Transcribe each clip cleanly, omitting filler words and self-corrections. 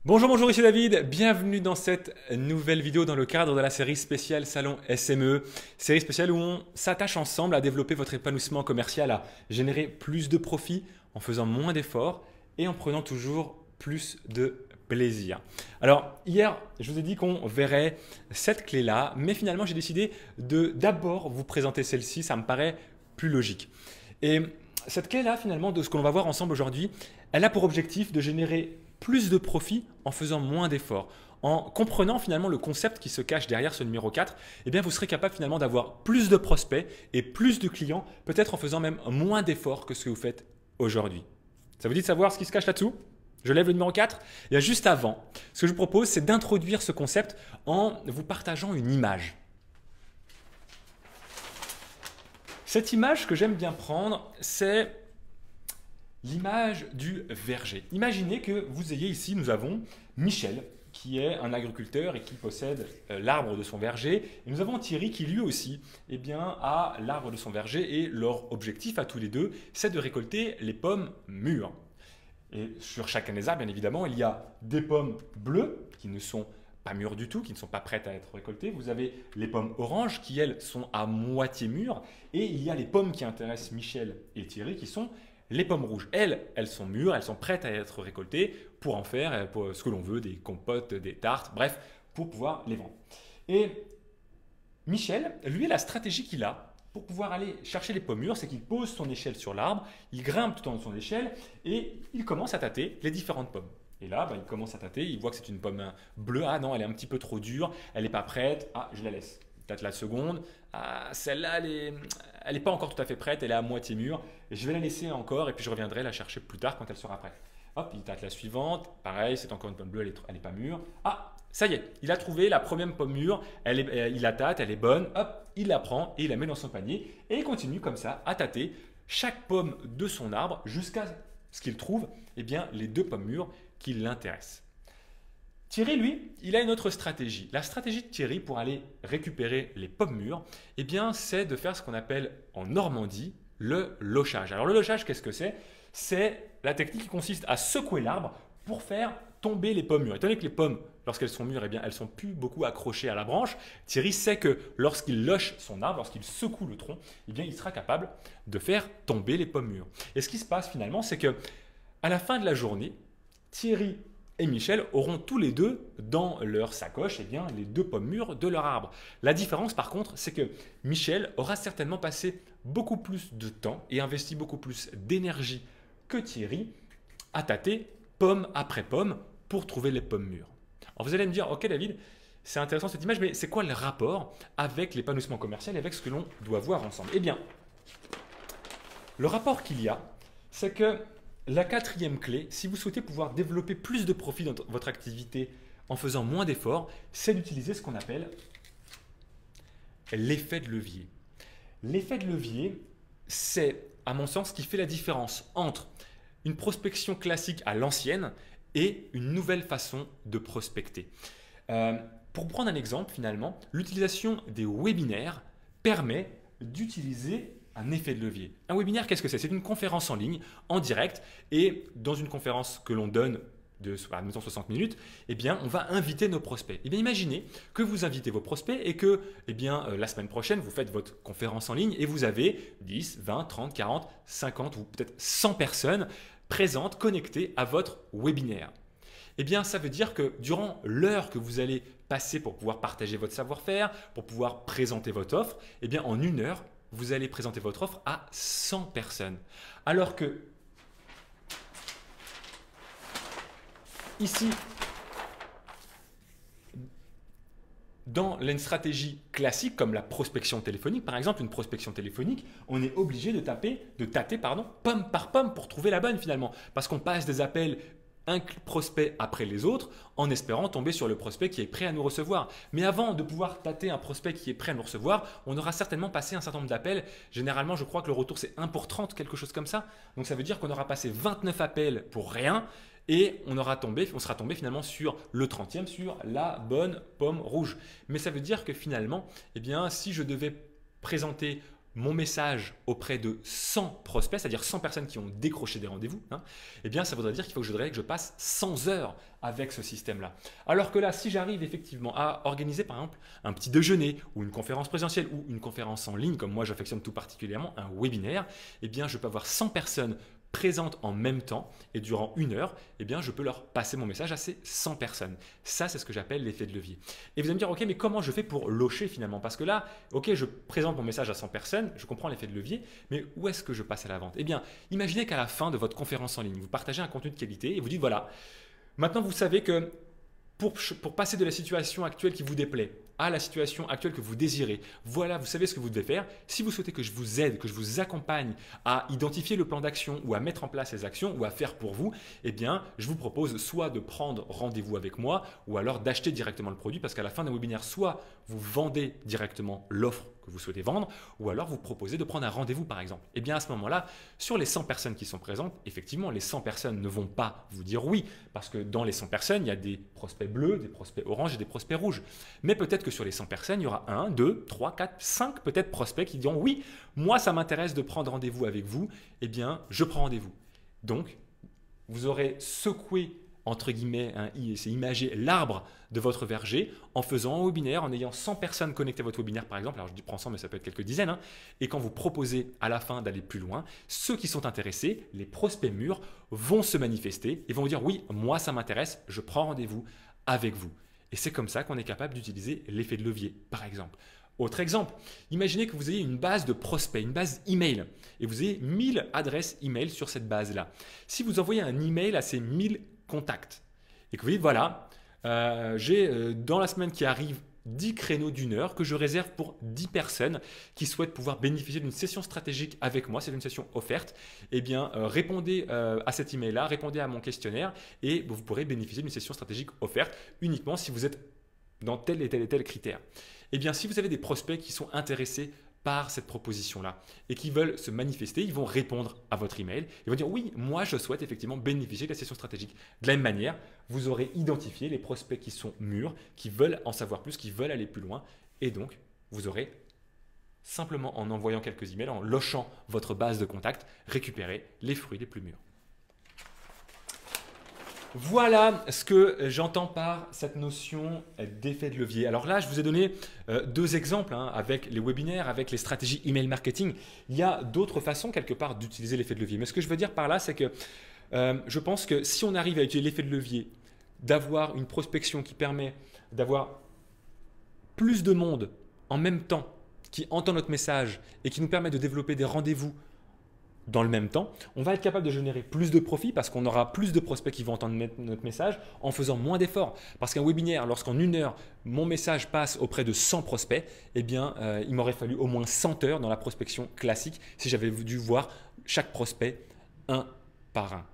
Bonjour, ici David, bienvenue dans cette nouvelle vidéo dans le cadre de la série spéciale Salon SME, série spéciale où on s'attache ensemble à développer votre épanouissement commercial, à générer plus de profits en faisant moins d'efforts et en prenant toujours plus de plaisir. Alors hier, je vous ai dit qu'on verrait cette clé-là, mais finalement j'ai décidé de d'abord vous présenter celle-ci, ça me paraît plus logique. Et cette clé-là, finalement, de ce que l'on va voir ensemble aujourd'hui, elle a pour objectif de générer plus de profits en faisant moins d'efforts. En comprenant finalement le concept qui se cache derrière ce numéro 4, eh bien vous serez capable finalement d'avoir plus de prospects et plus de clients, peut-être en faisant même moins d'efforts que ce que vous faites aujourd'hui. Ça vous dit de savoir ce qui se cache là-dessous? Je lève le numéro 4. Et bien juste avant, ce que je vous propose, c'est d'introduire ce concept en vous partageant une image. Cette image que j'aime bien prendre, c'est l'image du verger. Imaginez que vous ayez ici, nous avons Michel, qui est un agriculteur et qui possède l'arbre de son verger. Et nous avons Thierry qui lui aussi a l'arbre de son verger et leur objectif à tous les deux, c'est de récolter les pommes mûres. Et sur chacun des arbres, bien évidemment, il y a des pommes bleues qui ne sont pas mûres du tout, qui ne sont pas prêtes à être récoltées. Vous avez les pommes oranges qui, elles, sont à moitié mûres. Et il y a les pommes qui intéressent Michel et Thierry qui sont les pommes rouges. Elles sont mûres, elles sont prêtes à être récoltées pour en faire pour ce que l'on veut, des compotes, des tartes, bref, pour pouvoir les vendre. Et Michel, lui, la stratégie qu'il a pour pouvoir aller chercher les pommes mûres, c'est qu'il pose son échelle sur l'arbre, il grimpe tout en haut de son échelle et il commence à tâter les différentes pommes. Et là, il commence à tâter, il voit que c'est une pomme bleue. Ah non, elle est un petit peu trop dure, elle n'est pas prête. Ah, je la laisse. Tâte la seconde. Ah, celle-là, elle est pas encore tout à fait prête, elle est à moitié mûre. Et je vais la laisser encore et puis je reviendrai la chercher plus tard quand elle sera prête. Hop, il tâte la suivante. Pareil, c'est encore une pomme bleue, elle est pas mûre. Ah, ça y est, il a trouvé la première pomme mûre, il la tâte, elle est bonne. Hop, il la prend et il la met dans son panier. Et il continue comme ça à tâter chaque pomme de son arbre jusqu'à ce qu'il trouve les deux pommes mûres qui l'intéressent. Thierry, lui, il a une autre stratégie. La stratégie de Thierry pour aller récupérer les pommes mûres, c'est de faire ce qu'on appelle en Normandie le lochage. Alors le lochage, qu'est-ce que c'est? C'est la technique qui consiste à secouer l'arbre pour faire tomber les pommes mûres. Étant donné que les pommes, lorsqu'elles sont mûres, elles sont plus beaucoup accrochées à la branche, Thierry sait que lorsqu'il loche son arbre, lorsqu'il secoue le tronc, il sera capable de faire tomber les pommes mûres. Et ce qui se passe finalement, c'est que à la fin de la journée, Thierry et Michel auront tous les deux dans leur sacoche les deux pommes mûres de leur arbre. La différence par contre, c'est que Michel aura certainement passé beaucoup plus de temps et investi beaucoup plus d'énergie que Thierry à tâter pomme après pomme pour trouver les pommes mûres. Alors vous allez me dire, ok David, c'est intéressant cette image, mais c'est quoi le rapport avec l'épanouissement commercial et avec ce que l'on doit voir ensemble? Eh bien, le rapport qu'il y a, c'est que la quatrième clé, si vous souhaitez pouvoir développer plus de profit dans votre activité en faisant moins d'efforts, c'est d'utiliser ce qu'on appelle l'effet de levier. L'effet de levier, c'est, à mon sens, ce qui fait la différence entre une prospection classique à l'ancienne et une nouvelle façon de prospecter. Pour prendre un exemple, finalement, l'utilisation des webinaires permet d'utiliser un effet de levier. Un webinaire, qu'est-ce que c'est? C'est une conférence en ligne, en direct, et dans une conférence que l'on donne de admettons 60 minutes, on va inviter nos prospects. Imaginez que vous invitez vos prospects et que la semaine prochaine, vous faites votre conférence en ligne et vous avez 10, 20, 30, 40, 50 ou peut-être 100 personnes présentes, connectées à votre webinaire. Ça veut dire que durant l'heure que vous allez passer pour pouvoir partager votre savoir-faire, pour pouvoir présenter votre offre, en une heure, vous allez présenter votre offre à 100 personnes. Alors que ici, dans une stratégie classique comme la prospection téléphonique, par exemple, une prospection téléphonique, on est obligé de tâter pomme par pomme pour trouver la bonne finalement. Parce qu'on passe des appels un prospect après les autres en espérant tomber sur le prospect qui est prêt à nous recevoir. Mais avant de pouvoir tâter un prospect qui est prêt à nous recevoir, on aura certainement passé un certain nombre d'appels. Généralement, je crois que le retour c'est 1 pour 30, quelque chose comme ça. Donc ça veut dire qu'on aura passé 29 appels pour rien et on sera tombé finalement sur le 30e, sur la bonne pomme rouge. Mais ça veut dire que finalement, si je devais présenter mon message auprès de 100 prospects, c'est-à-dire 100 personnes qui ont décroché des rendez-vous, hein, eh bien ça voudrait dire qu'il faut que je passe 100 heures avec ce système-là. Alors que là, si j'arrive effectivement à organiser par exemple un petit déjeuner ou une conférence présentielle ou une conférence en ligne, comme moi j'affectionne tout particulièrement, un webinaire, eh bien je peux avoir 100 personnes présentes en même temps et durant 1 heure, eh bien, je peux leur passer mon message à ces 100 personnes. Ça, c'est ce que j'appelle l'effet de levier. Et vous allez me dire, ok, mais comment je fais pour locher finalement? Parce que là, ok, je présente mon message à 100 personnes, je comprends l'effet de levier, mais où est-ce que je passe à la vente? Eh bien, imaginez qu'à la fin de votre conférence en ligne, vous partagez un contenu de qualité et vous dites, voilà, maintenant vous savez que pour passer de la situation actuelle qui vous déplaît à la situation actuelle que vous désirez. Voilà, vous savez ce que vous devez faire. Si vous souhaitez que je vous aide, que je vous accompagne à identifier le plan d'action ou à mettre en place les actions ou à faire pour vous, eh bien, je vous propose soit de prendre rendez-vous avec moi ou alors d'acheter directement le produit parce qu'à la fin d'un webinaire, soit vous vendez directement l'offre que vous souhaitez vendre ou alors vous proposez de prendre un rendez-vous par exemple. Eh bien, à ce moment-là, sur les 100 personnes qui sont présentes, effectivement, les 100 personnes ne vont pas vous dire oui parce que dans les 100 personnes, il y a des prospects bleus, des prospects orange et des prospects rouges. Mais peut-être que sur les 100 personnes, il y aura 1, 2, 3, 4, 5 peut-être prospects qui diront oui, moi ça m'intéresse de prendre rendez-vous avec vous, eh bien je prends rendez-vous. Donc vous aurez secoué entre guillemets, c'est imagé l'arbre de votre verger en faisant un webinaire, en ayant 100 personnes connectées à votre webinaire par exemple, alors je dis prends 100 mais ça peut être quelques dizaines, hein, et quand vous proposez à la fin d'aller plus loin, ceux qui sont intéressés, les prospects mûrs, vont se manifester et vont vous dire oui, moi ça m'intéresse, je prends rendez-vous avec vous. Et c'est comme ça qu'on est capable d'utiliser l'effet de levier, par exemple. Autre exemple, imaginez que vous ayez une base de prospects, une base email, et vous ayez 1000 adresses email sur cette base-là. Si vous envoyez un email à ces 1000 contacts, et que vous dites voilà, j'ai dans la semaine qui arrive 10 créneaux d'1 heure que je réserve pour 10 personnes qui souhaitent pouvoir bénéficier d'une session stratégique avec moi, c'est une session offerte, eh bien répondez à cet email-là, répondez à mon questionnaire et vous pourrez bénéficier d'une session stratégique offerte uniquement si vous êtes dans tel et tel et tel critère. Eh bien si vous avez des prospects qui sont intéressés par cette proposition-là et qui veulent se manifester, ils vont répondre à votre email. Ils vont dire oui, moi je souhaite effectivement bénéficier de la session stratégique. De la même manière, vous aurez identifié les prospects qui sont mûrs, qui veulent en savoir plus, qui veulent aller plus loin. Et donc, vous aurez simplement en envoyant quelques emails, en lochant votre base de contacts, récupéré les fruits les plus mûrs. Voilà ce que j'entends par cette notion d'effet de levier. Alors là, je vous ai donné 2 exemples avec les webinaires, avec les stratégies email marketing. Il y a d'autres façons quelque part d'utiliser l'effet de levier. Mais ce que je veux dire par là, c'est que je pense que si on arrive à utiliser l'effet de levier, d'avoir une prospection qui permet d'avoir plus de monde en même temps qui entend notre message et qui nous permet de développer des rendez-vous dans le même temps, on va être capable de générer plus de profits parce qu'on aura plus de prospects qui vont entendre notre message en faisant moins d'efforts. Parce qu'un webinaire, lorsqu'en 1 heure, mon message passe auprès de 100 prospects, eh bien, il m'aurait fallu au moins 100 heures dans la prospection classique si j'avais dû voir chaque prospect un par un.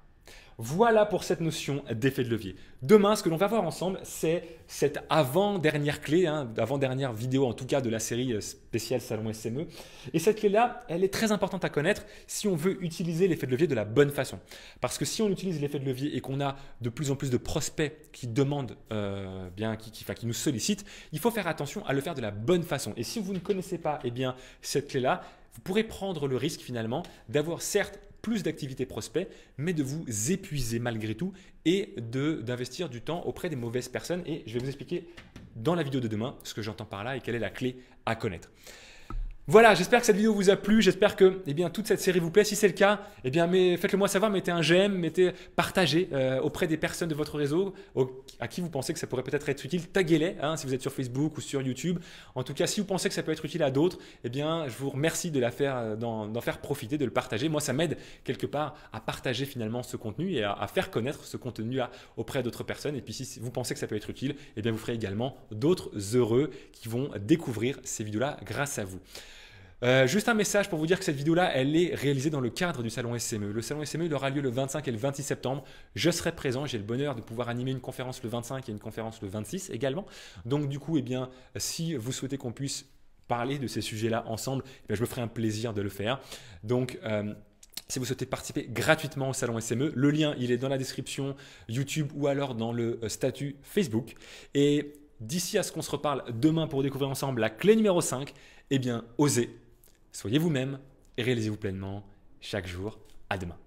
Voilà pour cette notion d'effet de levier. Demain, ce que l'on va voir ensemble, c'est cette avant-dernière clé, avant-dernière vidéo en tout cas de la série spéciale Salon SME. Et cette clé-là, elle est très importante à connaître si on veut utiliser l'effet de levier de la bonne façon. Parce que si on utilise l'effet de levier et qu'on a de plus en plus de prospects qui demandent, qui nous sollicitent, il faut faire attention à le faire de la bonne façon. Et si vous ne connaissez pas cette clé-là, vous pourrez prendre le risque finalement d'avoir certes plus d'activités prospects, mais de vous épuiser malgré tout et d'investir du temps auprès des mauvaises personnes. Et je vais vous expliquer dans la vidéo de demain ce que j'entends par là et quelle est la clé à connaître. Voilà, j'espère que cette vidéo vous a plu, j'espère que toute cette série vous plaît. Si c'est le cas, faites-le moi savoir, mettez un j'aime, partagez auprès des personnes de votre réseau à qui vous pensez que ça pourrait peut-être être utile. Taguez-les si vous êtes sur Facebook ou sur YouTube. En tout cas, si vous pensez que ça peut être utile à d'autres, je vous remercie d'en faire profiter, de le partager. Moi, ça m'aide quelque part à partager finalement ce contenu et à faire connaître ce contenu-là auprès d'autres personnes. Et puis, si vous pensez que ça peut être utile, vous ferez également d'autres heureux qui vont découvrir ces vidéos-là grâce à vous. Juste un message pour vous dire que cette vidéo-là, elle est réalisée dans le cadre du Salon SME. Le Salon SME il aura lieu le 25 et le 26 septembre. Je serai présent, j'ai le bonheur de pouvoir animer une conférence le 25 et une conférence le 26 également. Donc du coup, si vous souhaitez qu'on puisse parler de ces sujets-là ensemble, je me ferai un plaisir de le faire. Donc, si vous souhaitez participer gratuitement au Salon SME, le lien il est dans la description YouTube ou alors dans le statut Facebook. Et d'ici à ce qu'on se reparle demain pour découvrir ensemble la clé numéro 5, osez Soyez vous-même et réalisez-vous pleinement chaque jour. À demain.